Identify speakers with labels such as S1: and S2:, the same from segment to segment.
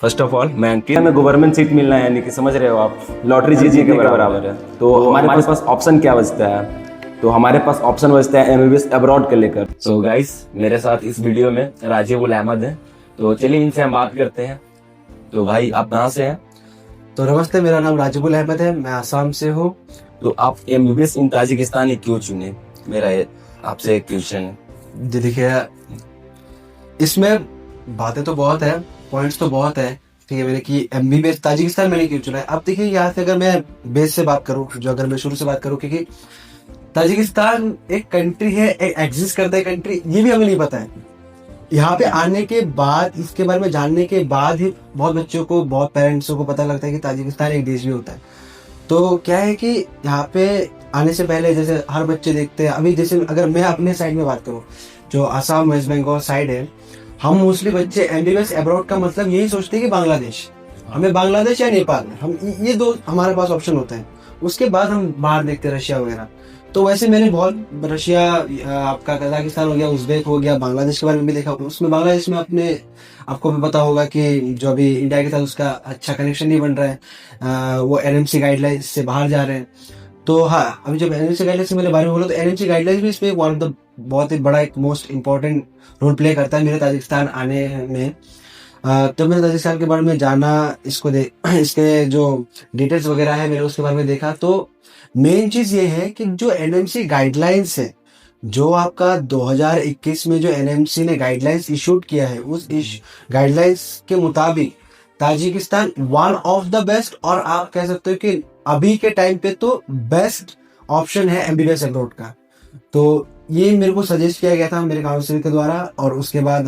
S1: First of all मैं government seat मिलना है, यानी कि समझ रहे हो आप, लॉटरी जीतने के बराबर है। तो हमारे पास ऑप्शन क्या बचता है? तो हमारे पास ऑप्शन बचता है एमबीबीएस अब्रॉड के लेकर। तो गाइस, मेरे साथ इस वीडियो में राजीव उल अहमद है। तो चलिए इनसे हम बात करते हैं। तो भाई, आप कहाँ से हैं?
S2: तो नमस्ते, मेरा नाम राजीव उल अहमद है, मैं आसाम से हूँ।
S1: तो आप एमबीबीएस इन ताजिकिस्तान ही क्यों चुने? मेरा आपसे एक क्वेश्चन है।
S2: देखिए, इसमें बातें तो बहुत है, पॉइंट्स तो बहुत है, ठीक है। मैंने कि एमबीबीएस ताजिकिस्तान मैंने क्यों चुना है। अब देखिए, यहाँ से अगर मैं बेस से बात करूँ, जो अगर मैं शुरू से बात करूँ, क्योंकि ताजिकिस्तान एक कंट्री है, एक एग्जिस्ट करता है कंट्री, ये भी हमें नहीं पता है। यहाँ पे आने के बाद, इसके बारे में जानने के बाद ही बहुत बच्चों को, बहुत पेरेंट्सों को पता लगता है कि ताजिकिस्तान एक देश भी होता है। तो क्या है कि यहाँ पे आने से पहले जैसे हर बच्चे देखते हैं, अभी जैसे अगर मैं अपने साइड में बात करूँ, जो आसाम वेस्ट बंगाल साइड है, हम मोस्टली बच्चे एमबीबीएस अब्रॉड का मतलब यही सोचते हैं कि बांग्लादेश, हमें बांग्लादेश या नेपाल, हम ये दो हमारे पास ऑप्शन होता है। उसके बाद हम बाहर देखते हैं रशिया वगैरह। तो वैसे मैंने बहुत रशिया, आपका कजाकिस्तान हो गया, उज्बेक हो गया, बांग्लादेश के बारे में भी देखा। उसमें बांग्लादेश में आपको भी पता होगा कि जो अभी इंडिया के साथ उसका अच्छा कनेक्शन नहीं बन रहा है, वो एनएमसी गाइडलाइंस से बाहर जा रहे हैं। तो हाँ, अभी जब एनएमसी गाइडलाइंस के मेरे बारे में बोला, तो एनएमसी गाइडलाइंस भी इसमें वन ऑफ द बहुत ही बड़ा, एक मोस्ट इंपॉर्टेंट रोल प्ले करता है मेरे ताजिकिस्तान आने में। तो मैंने ताजिकिस्तान के बारे में जाना, इसके जो डिटेल्स वगैरह है मैंने उसके बारे में देखा। तो मेन चीज ये है कि जो एनएमसी गाइडलाइंस है, जो आपका 2021 में जो एनएमसी ने गाइडलाइंस इशूड किया है, उस गाइडलाइंस के मुताबिक Tajikistan one of the best, और आप कह सकते हो कि अभी के टाइम पे तो बेस्ट ऑप्शन है एमबीबीएस अब्रॉड का। तो ये मेरे को सजेस्ट किया गया था मेरे काउंसिल के द्वारा, और उसके बाद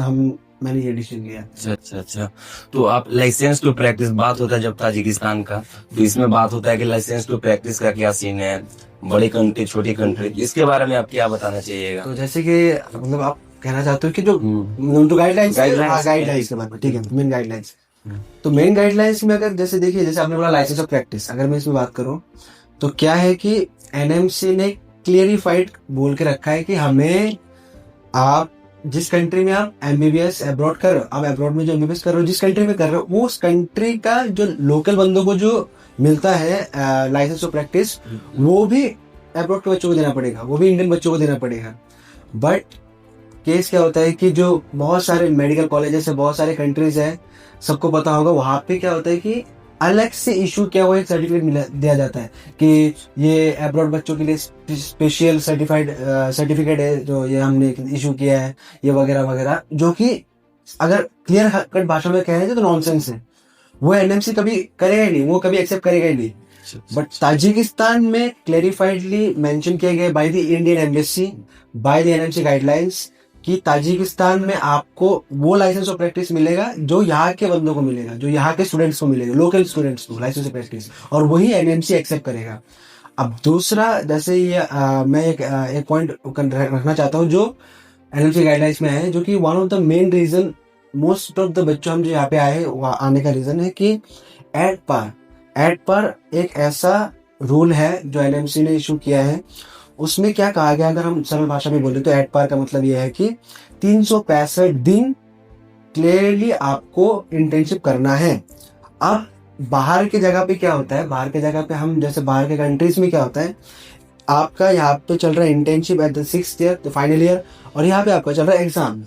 S2: मैंने ये डिसीजन लिया।
S1: अच्छा। तो आप लाइसेंस टू प्रैक्टिस, बात होता है जब ताजिकिस्तान का, तो इसमें बात होता है कि लाइसेंस टू प्रैक्टिस का क्या सीन है, बड़ी कंट्री छोटी कंट्री, इसके बारे में आप क्या बताना चाहिएगा?
S2: तो जैसे कि मतलब आप कहना चाहते हो कि जो गाइडलाइंस के बारे में, ठीक है, मेन गाइडलाइंस। तो मेन गाइडलाइंस में अगर जैसे देखिए, जैसे आपने बोला लाइसेंस ऑफ प्रैक्टिस, अगर मैं इसमें बात करूं, तो क्या है कि एनएमसी ने क्लियरिफाइड बोल के रखा है कि हमें, आप जिस कंट्री में आप एमबीबीएस अब्रॉड कर रहे हो, आप अब्रॉड में जो एमबीबीएस कर रहे हो, जिस कंट्री में कर रहे हो, वो उस कंट्री का जो लोकल बंदों को जो मिलता है लाइसेंस ऑफ प्रैक्टिस, वो भी अब्रॉड के बच्चों को देना पड़ेगा, वो भी इंडियन बच्चों को देना पड़ेगा। बट केस क्या होता है कि जो बहुत सारे मेडिकल कॉलेजेस है, बहुत सारे कंट्रीज है, सबको पता होगा, वहां पे क्या होता है कि अलग से इशू क्या हुआ, एक सर्टिफिकेट दिया जाता है कि ये अब्रॉड बच्चों के लिए स्पेशल सर्टिफिकेट है, जो ये हमने इशू किया है, ये वगैरह वगैरह, जो कि अगर क्लियर कट भाषा में कह रहे थे तो नॉनसेंस है। वो एनएमसी कभी करेगा ही नहीं, वो कभी एक्सेप्ट करेगा ही नहीं। बट ताजिकिस्तान में क्लेरिफाइडली मेंशन किया गया by the Indian embassy, by the NMC guidelines, कि ताजिकिस्तान में आपको वो लाइसेंस ऑफ प्रैक्टिस मिलेगा जो यहाँ के बंदों को मिलेगा, जो यहाँ के स्टूडेंट्स को मिलेगा, लोकल स्टूडेंट्स को लाइसेंस ऑफ प्रैक्टिस, और वही एनएमसी एक्सेप्ट करेगा। अब दूसरा, जैसे ये मैं एक पॉइंट रखना चाहता हूँ जो एनएमसी गाइडलाइंस में है, जो कि one of the main reason most of the बच्चों हम जो यहाँ पे आए आने का रीजन है कि एट पर एक ऐसा रूल है जो एनएमसी ने इशू किया है। उसमें क्या कहा गया, अगर हम सरल भाषा में बोले तो एट पार का मतलब यह है कि 365 दिन क्लियरली आपको इंटर्नशिप करना है। अब बाहर की जगह पे क्या होता है, बाहर की जगह पे हम जैसे बाहर के कंट्रीज में क्या होता है, आपका यहाँ पे चल रहा है internship at the 6th year, the final year, और यहाँ पे आपका चल रहा है एग्जाम।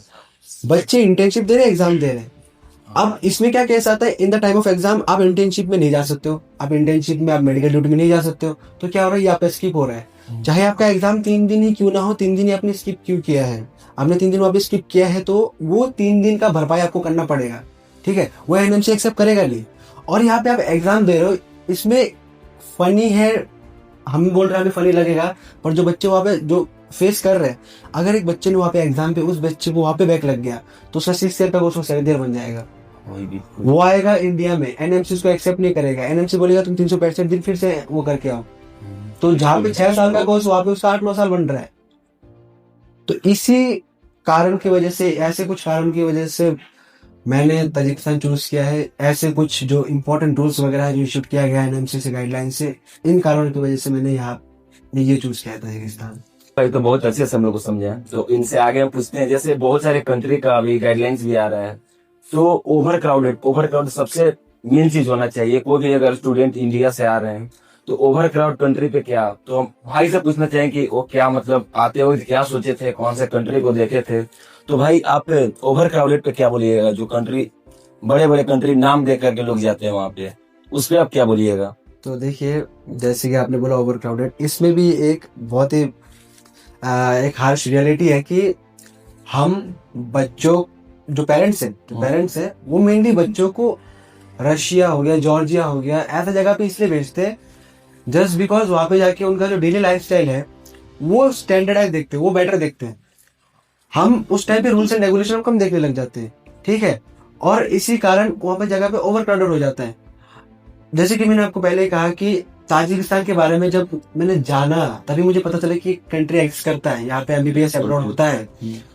S2: बच्चे इंटर्नशिप दे रहे हैं, एग्जाम दे रहे हैं। अब इसमें क्या केस आता है, in the time of exam आप इंटर्नशिप में नहीं जा सकते हो, आप इंटर्नशिप में, आप मेडिकल ड्यूटी में नहीं जा सकते हो। तो क्या हो रहा है, यहाँ पे स्किप हो रहा है। चाहे आपका एग्जाम 3 दिन ही क्यों ना हो, 3 दिन ही आपने स्किप क्यों किया है, आपने 3 दिन वापस स्किप किया है, तो वो 3 दिन का भरपाई आपको करना पड़ेगा, ठीक है। वो एनएमसी एक्सेप्ट करेगा नहीं। और यहाँ पे आप एग्जाम दे रहे हो, इसमें फनी है, हम बोल रहे हैं हमें फनी लगेगा, पर जो बच्चे वहाँ पे जो फेस कर रहे हैं, अगर एक बच्चे ने वहाँ पे एग्जाम पे, उस बच्चे को वहाँ पे बैक लग गया, तो उसका 6 ईयर का उसको 7 ईयर बन जाएगा। वो आएगा इंडिया में, एनएमसी उसको एक्सेप्ट नहीं करेगा, एनएमसी बोलेगा तुम 365 दिन फिर से वो करके आओ। तो जहाँ पे 6 साल का कोर्स, वहां पे उसका 8-9 साल बन रहा है। तो इसी कारण की वजह से, ऐसे कुछ कारण की वजह से मैंने ताजिकिस्तान चूज किया है। ऐसे कुछ जो इंपॉर्टेंट रूल्स वगैरह है जो इशू किया गया है एनएमसी से, गाइडलाइन से, इन कारणों की वजह से मैंने यहाँ ये चूज किया है ताजिकिस्तान।
S1: भाई, तो बहुत अच्छे से हम लोग को समझा। तो इनसे आगे हम पूछते हैं, जैसे बहुत सारे कंट्री का अभी गाइडलाइंस भी आ रहा है, तो ओवर क्राउडेड सबसे मेन चीज होना चाहिए। कोई भी अगर स्टूडेंट इंडिया से आ रहे हैं तो ओवर क्राउड कंट्री पे क्या, तो हम भाई से पूछना चाहें कि वो क्या मतलब आते वक्त क्या सोचे थे, कौन से कंट्री को देखे थे। तो भाई आप ओवर क्राउडेड पे क्या बोलिएगा, जो कंट्री बड़े बड़े कंट्री नाम दे करके लोग जाते हैं वहां पे, उस पे आप क्या बोलिएगा?
S2: तो देखिए, जैसे कि आपने बोला ओवर क्राउडेड, इसमें भी एक बहुत ही एक हार्श रियलिटी है कि हम बच्चों जो पेरेंट्स हैं वो मेनली बच्चों को रशिया हो गया, जॉर्जिया हो गया, ऐसा जगह पे इसलिए भेजते हैं जस्ट बिकॉज वहां पे जाके उनका जो डेली लाइफस्टाइल है वो स्टैंडर्डाइज देखते हैं, वो बेटर देखते हैं। हम उस टाइम पे रूल्स एंड रेगुलेशन कम देखने लग जाते हैं, ठीक है, और इसी कारण वहां पे जगह पे ओवर क्राउडेड हो जाता है। जैसे कि मैंने आपको पहले ही कहा कि ताजिकिस्तान के बारे में जब मैंने जाना तभी मुझे पता चला कि कंट्री एग्जिस्ट करता है, यहाँ पे एमबीबीएस अब्रॉड होता है।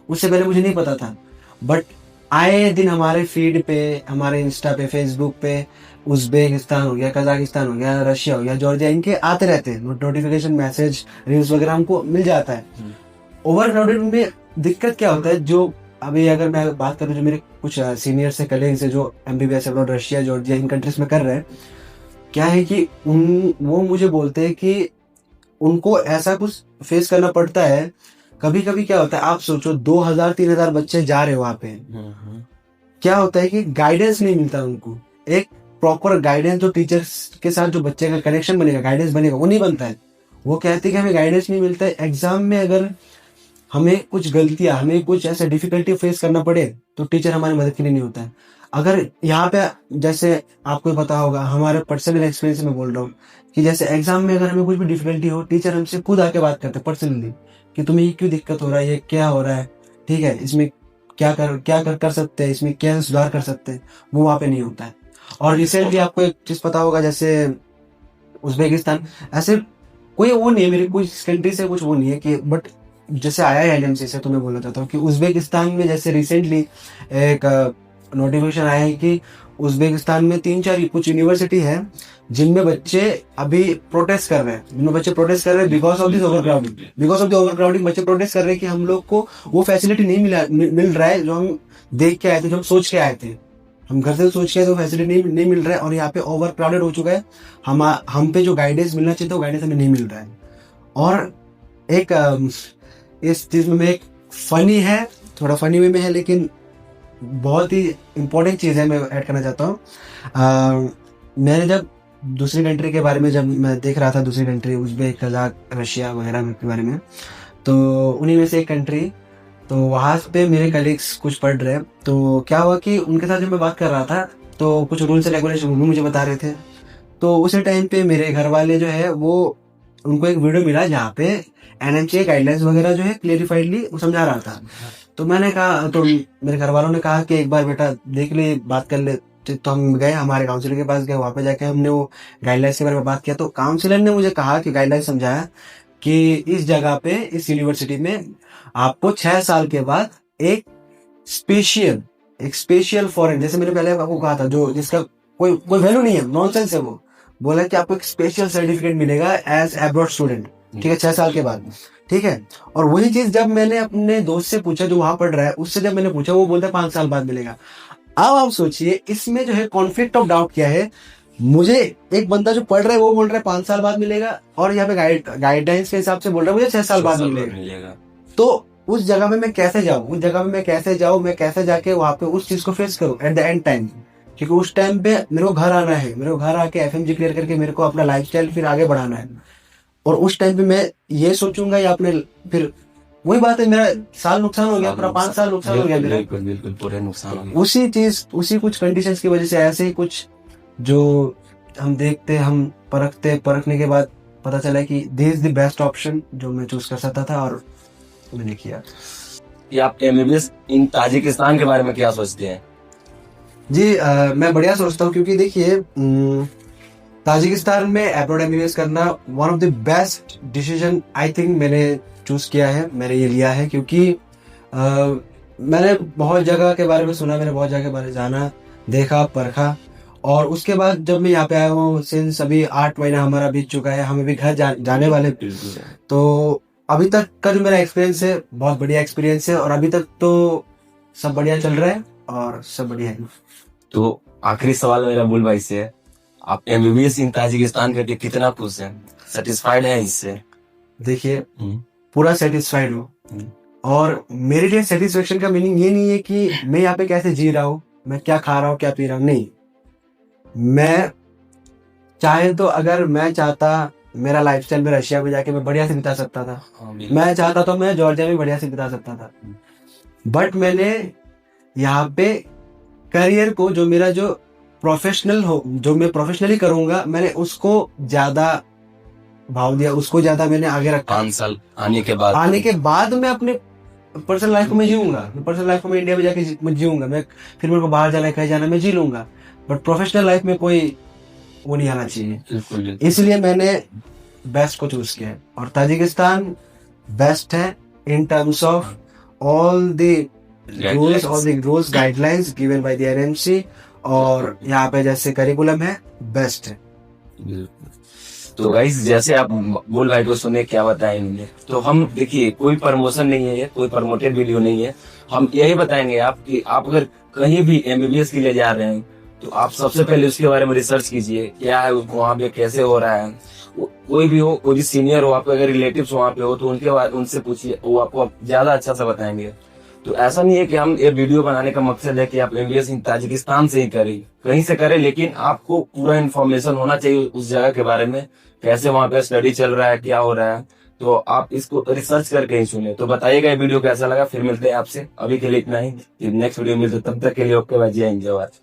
S2: उससे पहले मुझे नहीं पता था, बट आए दिन हमारे फीड पे, हमारे इंस्टा पे, फेसबुक पे उज्बेकिस्तान हो गया, कजाकिस्तान हो गया, रशिया हो गया, जॉर्जिया, इनके आते रहते हैं नोटिफिकेशन, मैसेज, रील्स वगैरह हमको मिल जाता है। ओवर क्राउडेड में दिक्कत क्या होता है, जो अभी अगर मैं बात करूं, जो मेरे कुछ सीनियर से कलीग्स है जो एमबीबीएस अब्रॉड रशिया, जॉर्जिया, इन कंट्रीज में कर रहे हैं, क्या है कि वो मुझे बोलते हैं कि उनको ऐसा कुछ फेस करना पड़ता है। कभी कभी क्या होता है, आप सोचो 2000-3000 बच्चे जा रहे हो वहां पे, क्या होता है कि गाइडेंस नहीं मिलता उनको, एक प्रॉपर गाइडेंस जो टीचर्स के साथ जो बच्चे का कनेक्शन बनेगा, गाइडेंस बनेगा, वो नहीं बनता है। वो कहते हैं कि हमें गाइडेंस नहीं मिलता है। एग्जाम में अगर हमें कुछ गलतियां, हमें कुछ ऐसे डिफिकल्टी फेस करना पड़े तो टीचर हमारी मदद के लिए नहीं होता है। अगर यहाँ पे, जैसे आपको पता होगा, हमारे पर्सनल एक्सपीरियंस में बोल रहा हूँ कि जैसे एग्जाम में अगर हमें कुछ भी डिफिकल्टी हो, टीचर हमसे खुद आके बात करते हैं पर्सनली कि तुम्हें ये क्यों दिक्कत हो रहा है, ये क्या हो रहा है, ठीक है, इसमें क्या कर सकते हैं, इसमें क्या सुधार कर सकते हैं, वो वहाँ पे नहीं होता है। और रिसेंटली आपको एक चीज पता होगा, जैसे उज्बेकिस्तान, ऐसे कोई वो नहीं है मेरे कुछ कंट्री से, कुछ वो नहीं है कि, बट जैसे आया है एलएमसी से, तो मैं बोलना चाहता हूँ कि उज्बेकिस्तान में जैसे रिसेंटली एक नोटिफिकेशन आया है कि उज्बेकिस्तान में 3-4 कुछ यूनिवर्सिटी है जिनमें बच्चे अभी प्रोटेस्ट कर रहे हैं, बिकॉज ऑफ दिस ओवरक्राउडिंग। बच्चे प्रोटेस्ट कर रहे हैं कि हम लोग को वो फैसिलिटी नहीं मिल रहा है जो हम देख के आए थे, जो हम सोच के आए थे, हम घर से सोच के आए, तो फैसिलिटी नहीं मिल रहा है, और यहाँ पे ओवर क्राउडेड हो चुका है। हम पे जो गाइडेंस मिलना चाहिए था, वो गाइडेंस हमें नहीं मिल रहा है। और एक इस चीज में एक फनी है, थोड़ा फनी वे में है, लेकिन बहुत ही इंपॉर्टेंट चीज है, मैं ऐड करना चाहता हूँ। मैंने जब दूसरी कंट्री के बारे में जब मैं देख रहा था, दूसरी कंट्री उज्बेक, कजाक, रशिया वगैरह के बारे में, तो उन्हीं में से एक कंट्री, तो वहां पे मेरे कलीग्स कुछ पढ़ रहे हैं, तो क्या हुआ कि उनके साथ जब मैं बात कर रहा था तो कुछ रूल्स एंड रेगुलेशन वो मुझे बता रहे थे। तो उसी टाइम पे मेरे घर वाले जो है वो, उनको एक वीडियो मिला जहाँ पे एनएमसीए गाइडलाइंस वगैरह जो है क्लियरिफाइडली समझा रहा था। तो मैंने कहा, तो मेरे घर वालों ने कहा कि एक बार बेटा देख ले, बात कर ले। तो हम गए, हमारे काउंसिलर के पास गए, वहां पे जाके हमने वो गाइडलाइंस के बारे में बात किया। तो काउंसिलर ने मुझे कहा कि गाइडलाइंस समझाया कि इस जगह पे, इस यूनिवर्सिटी में आपको 6 साल के बाद एक स्पेशल फॉरेन, जैसे मैंने पहले आपको कहा था, जो जिसका कोई वैल्यू नहीं है, नॉनसेंस है, वो बोला कि आपको एक स्पेशल सर्टिफिकेट मिलेगा एज अब्रॉड स्टूडेंट, ठीक है, 6 साल के बाद, ठीक है। और वही चीज जब मैंने अपने दोस्त से पूछा जो वहां पढ़ रहा है, उससे जब मैंने पूछा, वो बोलता है 5 साल बाद मिलेगा। अब आप सोचिए इसमें जो है कॉन्फ्लिक्ट ऑफ डाउट क्या है। मुझे एक बंदा जो पढ़ रहा है वो बोल रहा है 5 साल बाद मिलेगा, और यहाँ पे गाइडलाइंस के हिसाब से बोल रहा है मुझे 6 साल बाद मिलेगा। तो उस जगह में मैं कैसे जाऊँ, मैं कैसे जाके वहां पे उस चीज को फेस करूँ एट द एंड टाइम, क्योंकि उस टाइम पे मेरे को घर आना है, मेरे को घर आके एफएमजी क्लियर करके मेरे को अपना लाइफस्टाइल फिर आगे बढ़ाना है। और उस टाइम पे मैं ये सोचूंगा या अपने, फिर वही बात है, मेरा साल नुकसान हो गया, पूरा 5 साल नुकसान हो गया मेरा।
S1: बिल्कुल पूरे नुकसान हो गया।
S2: उसी कुछ कंडीशंस की वजह से, ऐसे ही कुछ जो हम देखते, हम परखने के बाद पता चला कि this is the best option जो मैं चूज कर सकता था, और मैंने किया।
S1: कि आप एमबीबीएस इन ताजिकिस्तान के बारे में क्या सोचते हैं?
S2: जी मैं बढ़िया सोचता हूँ, क्योंकि देखिए ताजिकिस्तान में अब्रॉड एमबीबीएस करना one of the best decision I think मैंने चूज किया है, मैंने ये लिया है, क्योंकि मैंने बहुत जगह के बारे में सुना, मैंने बहुत जगह के बारे में जाना, देखा, परखा, और उसके बाद जब मैं यहाँ पे आया हूँ, सिंस अभी 8 महीना हमारा बीत चुका है, हम अभी घर जाने वाले, तो अभी तक का जो मेरा एक्सपीरियंस है बहुत बढ़िया एक्सपीरियंस है, और अभी तक तो सब बढ़िया चल रहा है। और सब बढ़िया है।
S1: तो आखिरी सवाल मेरा बुल भाई से है, आप एमबीबीएस इन ताजिकिस्तान करके कितना खुश हैं, सेटिस्फाइड हैं इससे?
S2: देखिए पूरा सेटिस्फाइड हूँ। और मेरे लिए सेटिस्फेक्शन का मीनिंग ये नहीं है कि मैं यहाँ पे कैसे जी रहा हूँ, मैं क्या खा रहा हूँ, क्या पी रहा हूँ, नहीं। मैं चाहे तो अगर मैं चाहता मेरा लाइफस्टाइल में रशिया में जाके मैं बढ़िया से बिता सकता था, मैं चाहता तो मैं जॉर्जिया में बढ़िया से बिता सकता था, बट मैंने यहाँ पे करियर को जो मेरा जो प्रोफेशनल हो, जो मैं प्रोफेशनली करूंगा, मैंने उसको ज्यादा भाव दिया, उसको ज्यादा मैंने आगे रखा।
S1: 5 साल आने के बाद
S2: मैं अपने पर्सनल लाइफ को मैं जीऊंगा, पर्सनल लाइफ को मैं इंडिया में जाके मैं जीऊंगा, मैं फिर मेरे को बाहर जाना है, कहीं जाना मैं जी लूंगा, बट प्रोफेशनल लाइफ में कोई वो नहीं आना चाहिए। इसलिए मैंने बेस्ट को चूज किया है, और ताजिकिस्तान बेस्ट है in terms of all the rules guidelines given by the NMC, और यहाँ पे जैसे करिकुलम है बेस्ट है।
S1: तो गाइस जैसे आप बोल भाई को सुने क्या बताएं इन्होंने, तो हम देखिए कोई प्रमोशन नहीं है, कोई प्रमोटेड वीडियो नहीं है, हम यही बताएंगे आप कि आप अगर कहीं भी एमबीबीएस के लिए जा रहे हैं तो आप सबसे पहले उसके बारे में रिसर्च कीजिए, क्या है वहाँ पे, कैसे हो रहा है। कोई भी हो, कोई भी सीनियर हो, आपके अगर रिलेटिव्स वहाँ पे हो तो उनसे पूछिए, वो आपको ज्यादा अच्छा से बताएंगे। तो ऐसा नहीं है कि हम ये वीडियो बनाने का मकसद है कि आप एमबीबीएस ताजिकिस्तान से ही करें, कहीं से करें, लेकिन आपको पूरा इन्फॉर्मेशन होना चाहिए उस जगह के बारे में, कैसे वहाँ पे स्टडी चल रहा है, क्या हो रहा है। तो आप इसको रिसर्च करके ही सुने। तो बताइएगा ये वीडियो कैसा लगा, फिर मिलते हैं आपसे। अभी के लिए इतना ही, नेक्स्ट वीडियो मिलते, तब तक के लिए ओके भाई, जय हिंद, जय भारत।